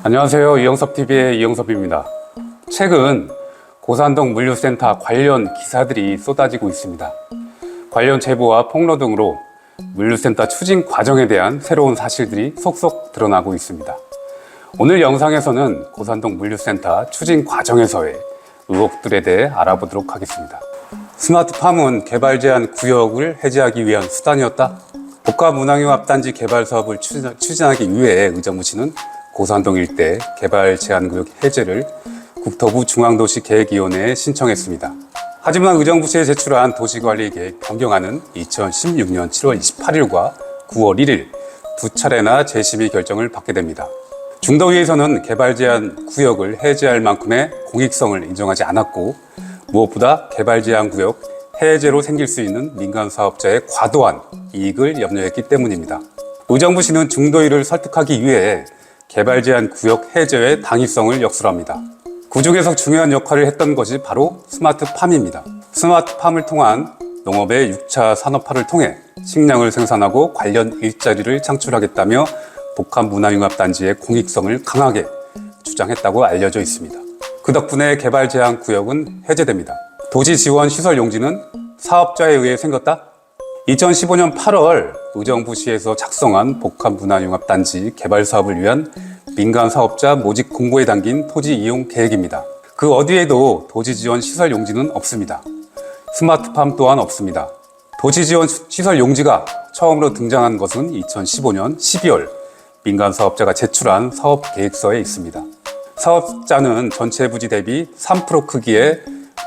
안녕하세요. 이영섭TV의 이영섭입니다. 최근 고산동 물류센터 관련 기사들이 쏟아지고 있습니다. 관련 제보와 폭로 등으로 물류센터 추진 과정에 대한 새로운 사실들이 속속 드러나고 있습니다. 오늘 영상에서는 고산동 물류센터 추진 과정에서의 의혹들에 대해 알아보도록 하겠습니다. 스마트팜은 개발 제한 구역을 해제하기 위한 수단이었다? 복합문화융합단지 개발 사업을 추진하기 위해 의정부시는 고산동 일대 개발 제한구역 해제를 국토부 중앙도시계획위원회에 신청했습니다. 하지만 의정부시에 제출한 도시관리계획 변경안은 2016년 7월 28일과 9월 1일 두 차례나 재심의 결정을 받게 됩니다. 중도위에서는 개발 제한 구역을 해제할 만큼의 공익성을 인정하지 않았고, 무엇보다 개발 제한 구역 해제로 생길 수 있는 민간 사업자의 과도한 이익을 염려했기 때문입니다. 의정부시는 중도위를 설득하기 위해 개발 제한 구역 해제의 당위성을 역술합니다. 그 중에서 중요한 역할을 했던 것이 바로 스마트팜입니다. 스마트팜을 통한 농업의 6차 산업화를 통해 식량을 생산하고 관련 일자리를 창출하겠다며 복합문화융합단지의 공익성을 강하게 주장했다고 알려져 있습니다. 그 덕분에 개발 제한 구역은 해제됩니다. 도시 지원 시설 용지는 사업자에 의해 생겼다? 2015년 8월 의정부시에서 작성한 복합문화융합단지 개발 사업을 위한 민간 사업자 모집 공고에 담긴 토지 이용 계획입니다. 그 어디에도 도시 지원 시설 용지는 없습니다. 스마트팜 또한 없습니다. 도시 지원 시설 용지가 처음으로 등장한 것은 2015년 12월 민간 사업자가 제출한 사업 계획서에 있습니다. 사업자는 전체 부지 대비 3% 크기의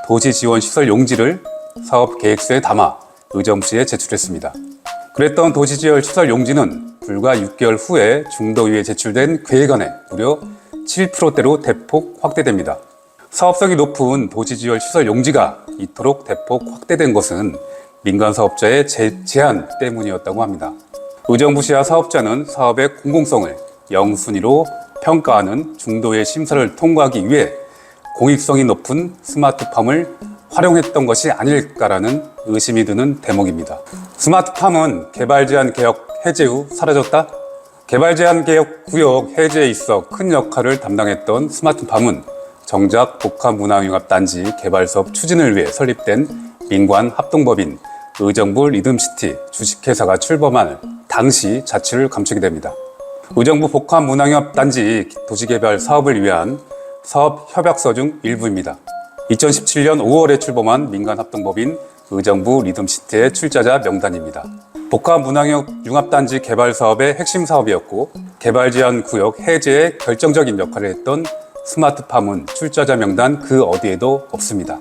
도시 지원 시설 용지를 사업 계획서에 담아 의정부시에 제출했습니다. 그랬던 도시지원 시설 용지는 불과 6개월 후에 중도위에 제출된 계획안에 무려 7%대로 대폭 확대됩니다. 사업성이 높은 도시지원 시설 용지가 이토록 대폭 확대된 것은 민간 사업자의 제한 때문이었다고 합니다. 의정부시와 사업자는 사업의 공공성을 0순위로 평가하는 중도의 심사를 통과하기 위해 공익성이 높은 스마트팜을 활용했던 것이 아닐까라는 의심이 드는 대목입니다. 스마트팜은 개발 제한 개혁 해제 후 사라졌다? 개발 제한 개혁 구역 해제에 있어 큰 역할을 담당했던 스마트팜은 정작 복합문화융합단지 개발 사업 추진을 위해 설립된 민관 합동법인 의정부 리듬시티 주식회사가 출범한 당시 자취를 감추게 됩니다. 의정부 복합문화융합단지 도시개발 사업을 위한 사업 협약서 중 일부입니다. 2017년 5월에 출범한 민간합동법인 의정부 리듬시티의 출자자 명단입니다. 복합문화융합단지 개발 사업의 핵심 사업이었고, 개발 제한 구역 해제에 결정적인 역할을 했던 스마트팜은 출자자 명단 그 어디에도 없습니다.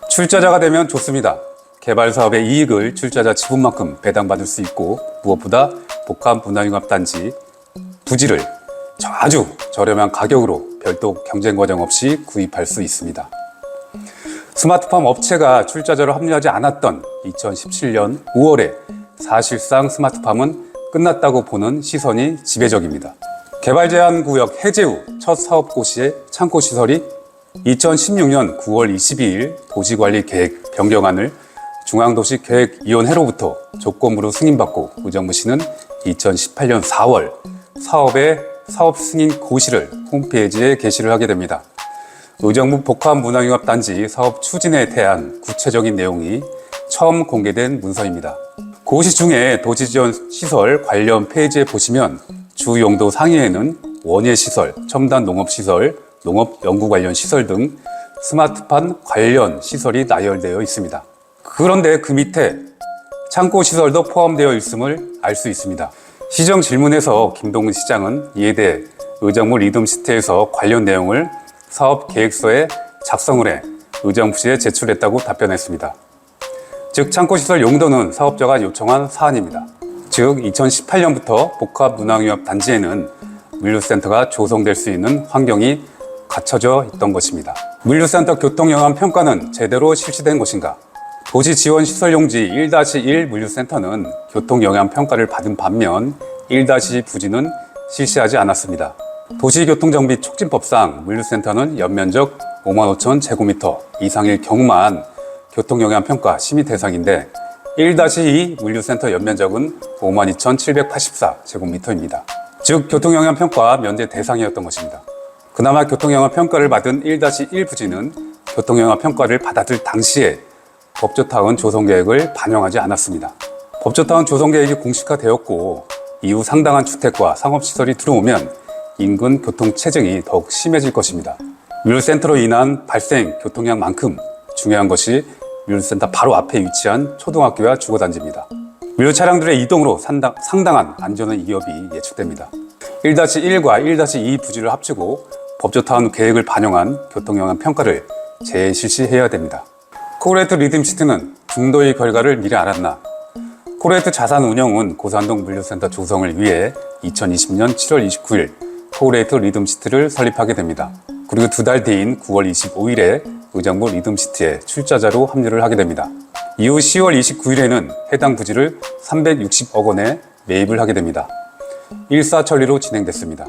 출자자가 되면 좋습니다. 개발 사업의 이익을 출자자 지분만큼 배당받을 수 있고, 무엇보다 복합문화융합단지 부지를 아주 저렴한 가격으로 별도 경쟁 과정 없이 구입할 수 있습니다. 스마트팜 업체가 출자자로 합류하지 않았던 2017년 5월에 사실상 스마트팜은 끝났다고 보는 시선이 지배적입니다. 개발 제한 구역 해제 후 첫 사업고시의 창고시설이 2016년 9월 22일 도시관리계획 변경안을 중앙도시계획위원회로부터 조건부로 승인받고 의정부시는 2018년 4월 사업의 사업 승인 고시를 홈페이지에 게시를 하게 됩니다. 의정부 복합문화융합단지 사업 추진에 대한 구체적인 내용이 처음 공개된 문서입니다. 고시 중에 도시지원 시설 관련 페이지에 보시면 주 용도 상위에는 원예시설, 첨단 농업시설, 농업연구 관련 시설 등 스마트팜 관련 시설이 나열되어 있습니다. 그런데 그 밑에 창고시설도 포함되어 있음을 알 수 있습니다. 시정 질문에서 김동근 시장은 이에 대해 의정부 리듬시티에서 관련 내용을 사업 계획서에 작성을 해 의정부시에 제출했다고 답변했습니다. 즉 창고시설 용도는 사업자가 요청한 사안입니다. 즉 2018년부터 복합문화융합단지에는 물류센터가 조성될 수 있는 환경이 갖춰져 있던 것입니다. 물류센터 교통영향 평가는 제대로 실시된 것인가? 도시지원시설 용지 1-1 물류센터는 교통영향 평가를 받은 반면 1- 부지는 실시하지 않았습니다. 도시교통정비 촉진법상 물류센터는 연면적 55,000제곱미터 이상일 경우만 교통영향평가 심의 대상인데 1-2 물류센터 연면적은 52,784제곱미터입니다. 즉 교통영향평가 면제 대상이었던 것입니다. 그나마 교통영향 평가를 받은 1-1 부지는 교통영향 평가를 받았을 당시에 법조타운 조성계획을 반영하지 않았습니다. 법조타운 조성계획이 공식화되었고 이후 상당한 주택과 상업시설이 들어오면 인근 교통체증이 더욱 심해질 것입니다. 물류센터로 인한 발생 교통량만큼 중요한 것이 물류센터 바로 앞에 위치한 초등학교와 주거단지입니다. 물류 차량들의 이동으로 상당한 안전 위협이 예측됩니다. 1-1과 1-2 부지를 합치고 법조타운 계획을 반영한 교통영향 평가를 재실시해야 됩니다. 코레이트 리듬시티는 중도의 결과를 미리 알았나? 코레이트 자산운용은 고산동 물류센터 조성을 위해 2020년 7월 29일 코레이트 리듬시티를 설립하게 됩니다. 그리고 2달 뒤인 9월 25일에 의정부 리듬시티에 출자자로 합류를 하게 됩니다. 이후 10월 29일에는 해당 부지를 360억 원에 매입을 하게 됩니다. 일사천리로 진행됐습니다.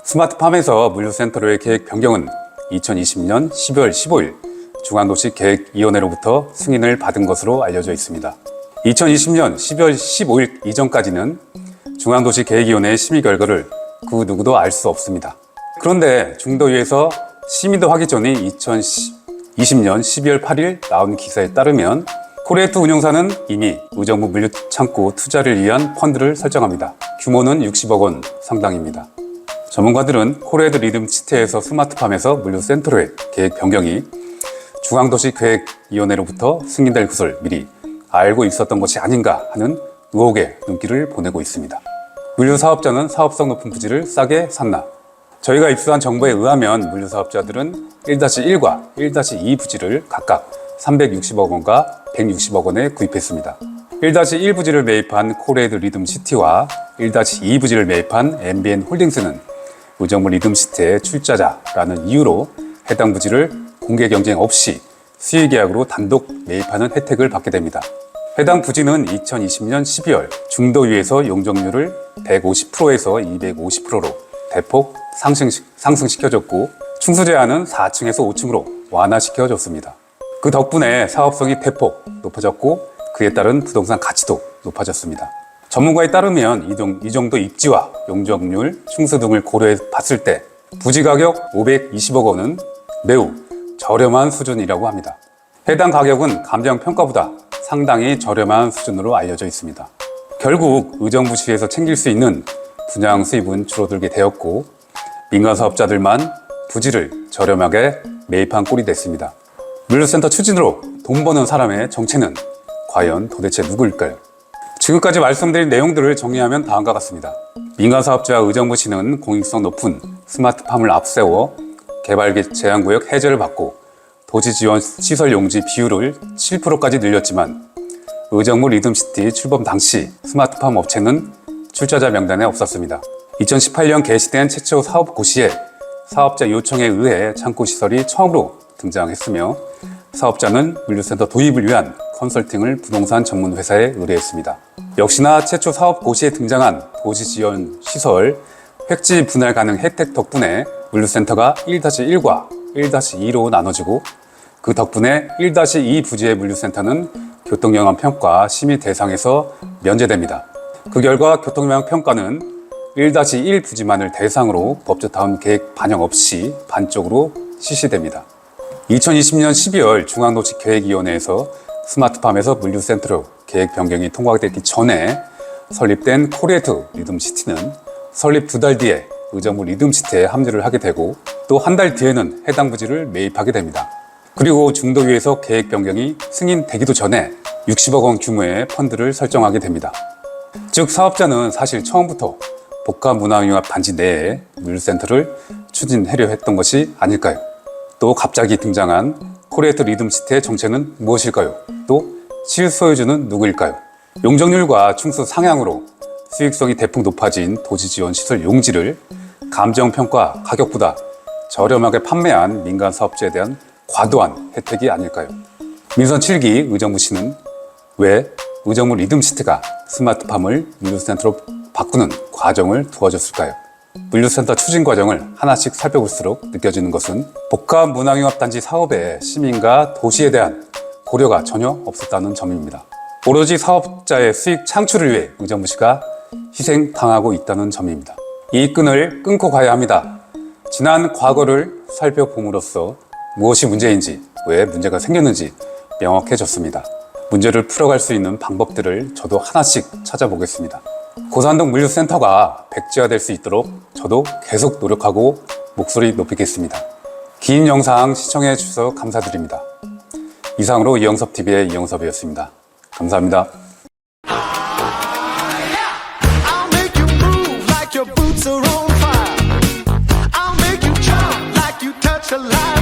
스마트팜에서 물류센터로의 계획 변경은 2020년 12월 15일 중앙도시계획위원회로부터 승인을 받은 것으로 알려져 있습니다. 2020년 12월 15일 이전까지는 중앙도시계획위원회의 심의 결과를 그 누구도 알 수 없습니다. 그런데 중도위에서 심의도 하기 전인 2020년 12월 8일 나온 기사에 따르면 코레이트 운용사는 이미 의정부 물류창고 투자를 위한 펀드를 설정합니다. 규모는 60억 원 상당입니다. 전문가들은 코레이트 리듬시티에서 스마트팜에서 물류센터로의 계획 변경이 중앙도시계획위원회로부터 승인될 것을 미리 알고 있었던 것이 아닌가 하는 의혹의 눈길을 보내고 있습니다. 물류사업자는 사업성 높은 부지를 싸게 샀나? 저희가 입수한 정보에 의하면 물류사업자들은 1-1과 1-2 부지를 각각 360억 원과 160억 원에 구입했습니다. 1-1 부지를 매입한 코레이트 리듬시티와 1-2 부지를 매입한 MBN 홀딩스는 의정부 리듬시티의 출자자라는 이유로 해당 부지를 공개 경쟁 없이 수의계약으로 단독 매입하는 혜택을 받게 됩니다. 해당 부지는 2020년 12월 중도위에서 용적률을 150%에서 250%로 대폭 상승시켜줬고 충수 제한은 4층에서 5층으로 완화시켜줬습니다. 그 덕분에 사업성이 대폭 높아졌고 그에 따른 부동산 가치도 높아졌습니다. 전문가에 따르면 이 정도 입지와 용적률, 충수 등을 고려해 봤을 때 부지 가격 520억 원은 매우 저렴한 수준이라고 합니다. 해당 가격은 감정평가보다 상당히 저렴한 수준으로 알려져 있습니다. 결국 의정부시에서 챙길 수 있는 분양 수입은 줄어들게 되었고 민간 사업자들만 부지를 저렴하게 매입한 꼴이 됐습니다. 물류센터 추진으로 돈 버는 사람의 정체는 과연 도대체 누구일까요? 지금까지 말씀드린 내용들을 정리하면 다음과 같습니다. 민간 사업자 의정부시는 공익성 높은 스마트팜을 앞세워 개발 제한구역 해제를 받고 도시지원 시설 용지 비율을 7%까지 늘렸지만 의정부 리듬시티 출범 당시 스마트팜 업체는 출자자 명단에 없었습니다. 2018년 개시된 최초 사업 고시에 사업자 요청에 의해 창고시설이 처음으로 등장했으며 사업자는 물류센터 도입을 위한 컨설팅을 부동산 전문 회사에 의뢰했습니다. 역시나 최초 사업 고시에 등장한 도시지원 시설 획지 분할 가능 혜택 덕분에 물류센터가 1-1과 1-2로 나눠지고 그 덕분에 1-2 부지의 물류센터는 교통영향 평가 심의 대상에서 면제됩니다. 그 결과 교통영향 평가는 1-1 부지만을 대상으로 법조타운 계획 반영 없이 반쪽으로 실시됩니다. 2020년 12월 중앙도시계획위원회에서 스마트팜에서 물류센터로 계획 변경이 통과되기 전에 설립된 코레이트 리듬시티는 설립 2달 뒤에 의정부 리듬시티에 합류를 하게 되고 또 한 달 뒤에는 해당 부지를 매입하게 됩니다. 그리고 중도위에서 계획 변경이 승인되기도 전에 60억 원 규모의 펀드를 설정하게 됩니다. 즉 사업자는 사실 처음부터 복합문화융합 단지 내에 물류센터를 추진하려 했던 것이 아닐까요? 또 갑자기 등장한 코레이트 리듬시티의 정체는 무엇일까요? 또 실소유주는 누구일까요? 용적률과 충수 상향으로 수익성이 대폭 높아진 도시지원 시설 용지를 감정평가 가격보다 저렴하게 판매한 민간 사업자에 대한 과도한 혜택이 아닐까요? 민선 7기 의정부시는 왜 의정부 리듬시티가 스마트팜을 물류센터로 바꾸는 과정을 도와줬을까요? 물류센터 추진 과정을 하나씩 살펴볼수록 느껴지는 것은 복합문화융합단지 사업에 시민과 도시에 대한 고려가 전혀 없었다는 점입니다. 오로지 사업자의 수익 창출을 위해 의정부시가 희생당하고 있다는 점입니다. 이 끈을 끊고 가야 합니다. 지난 과거를 살펴봄으로써 무엇이 문제인지, 왜 문제가 생겼는지 명확해졌습니다. 문제를 풀어갈 수 있는 방법들을 저도 하나씩 찾아보겠습니다. 고산동 물류센터가 백지화될 수 있도록 저도 계속 노력하고 목소리 높이겠습니다. 긴 영상 시청해 주셔서 감사드립니다. 이상으로 이영섭TV의 이영섭이었습니다. 감사합니다. I'll make you move like your boots are on fire. I'll make you jump like you touch a light.